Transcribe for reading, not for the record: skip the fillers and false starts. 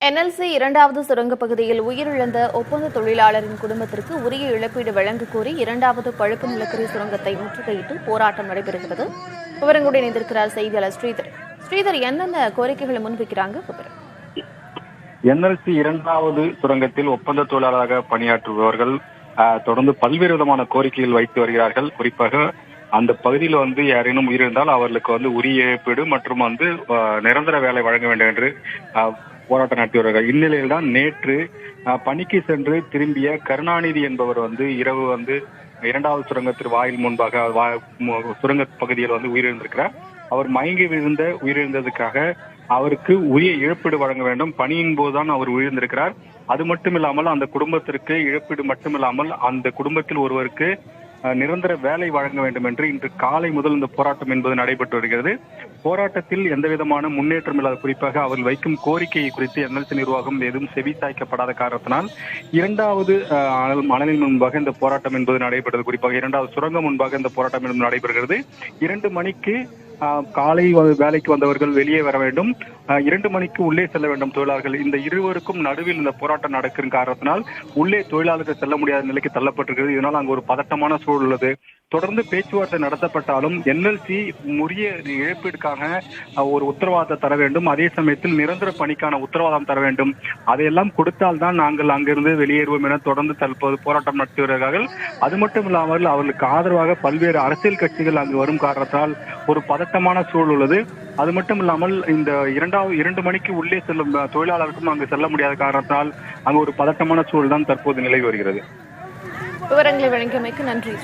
NLC இரண்டாவது சுரங்கப் பகுதியில் உயிரிழந்த ஒப்பந்த தொழிலாளரின் குடும்பத்திற்கு உரிய இழப்பீடு வழங்கக் கோரி இரண்டாவது பழுப்பு நிலக்கரி சுரங்கத்தை முற்றுகையிட்டு போராட்டம் நடைபெறுகிறது. விவரங்களுடன் இணைந்திருக்கிறார் செய்தியாளர் ஸ்ரீதர். ஸ்ரீதர், என்னென்ன கோரிக்கைகளை முன்வைக்கிறாங்க? NLC இரண்டாவது சுரங்கத்தில் ஒப்பந்த தொழிலாளராக பணியாற்றுபவர்கள் தொடர்ந்து பல்வேறு விதமான கோரிக்கைகள் வைத்து வருகிறார்கள். குறிப்பாக அந்த பகுதியில் யாரேனும் உயிரிழந்தால் அவர்களுக்கு உரிய இழப்பீடு மற்றும் நிரந்தர வேலை வழங்க வேண்டும் என்று போராட்டம் நடத்தி வருகிறார்கள். இந்நிலையில் தான் நேற்று பணிக்கு சென்று திரும்பிய கருணாநிதி என்பவர் இரவு இரண்டாவது சுரங்கத்திற்கு வாயில் முன்பாக சுரங்க பகுதியில் உயிரிழந்திருக்கிறார். அவர் மயங்கி உயிரிழந்ததுக்காக அவருக்கு உரிய இழப்பீடு வழங்க வேண்டும். பணியின் போதுதான் அவர் உயிரிழந்திருக்கிறார். அது மட்டுமில்லாமல் அந்த குடும்பத்திற்கு இழப்பீடு மட்டுமில்லாமல் அந்த குடும்பத்தில் ஒருவருக்கு நிரந்தர வேலை வழங்க வேண்டும் என்று இன்று காலை முதல் இந்த போராட்டம் என்பது நடைபெற்று வருகிறது. போராட்டத்தில் எந்த விதமான முன்னேற்றம் இல்லாத, குறிப்பாக அவர்கள் வைக்கும் கோரிக்கையை குறித்து NLC நிர்வாகம் எதுவும் செவி சாய்க்கப்படாத காரணத்தினால் இரண்டாவது மணலின் முன்பாக இந்த போராட்டம் என்பது நடைபெற்றது. குறிப்பாக இரண்டாவது சுரங்கம் முன்பாக இந்த போராட்டம் என்பது நடைபெறுகிறது. 2 மணிக்கு காலை வேலைக்கு வந்தவர்கள் வெளியே வர வேண்டும், 2 மணிக்கு உள்ளே செல்ல வேண்டும் தொழிலாளர்கள். இந்த இருவருக்கும் நடுவில் இந்த போராட்டம் நடக்கிற காரணத்தினால் உள்ளே தொழிலாளர்கள் செல்ல முடியாத நிலைக்கு தள்ளப்பட்டிருக்கிறது. இதனால் அங்கு ஒரு பதட்டமான சூழல் உள்ளது. தொடர்ந்து பேச்சுவார்த்தை நடத்தப்பட்டாலும் NLC உரிய இழப்பீடுக்காக ஒரு உத்தரவாதத்தை தர வேண்டும், அதே சமயத்தில் நிரந்தர பணிக்கான உத்தரவாதம் தர வேண்டும். அதையெல்லாம் கொடுத்தால்தான் நாங்கள் அங்கிருந்து வெளியேறுவோம் என தொடர்ந்து தற்போது போராட்டம் நடத்தி வருகிறார்கள். அது மட்டும் இல்லாமல் அவர்களுக்கு ஆதரவாக பல்வேறு அரசியல் கட்சிகள் அங்கு வரும் காரணத்தால் ஒரு பதட்டமான சூழல் உள்ளது. அது மட்டும் இல்லாமல் இந்த 2 மணிக்கு உள்ளே செல்லும் தொழிலாளருக்கும் அங்கு செல்ல முடியாத காரணத்தால் அங்கு ஒரு பதட்டமான சூழல் தான் தற்போது நிலவி வருகிறது. விவரங்களை வழங்கியமைக்கு நன்றி.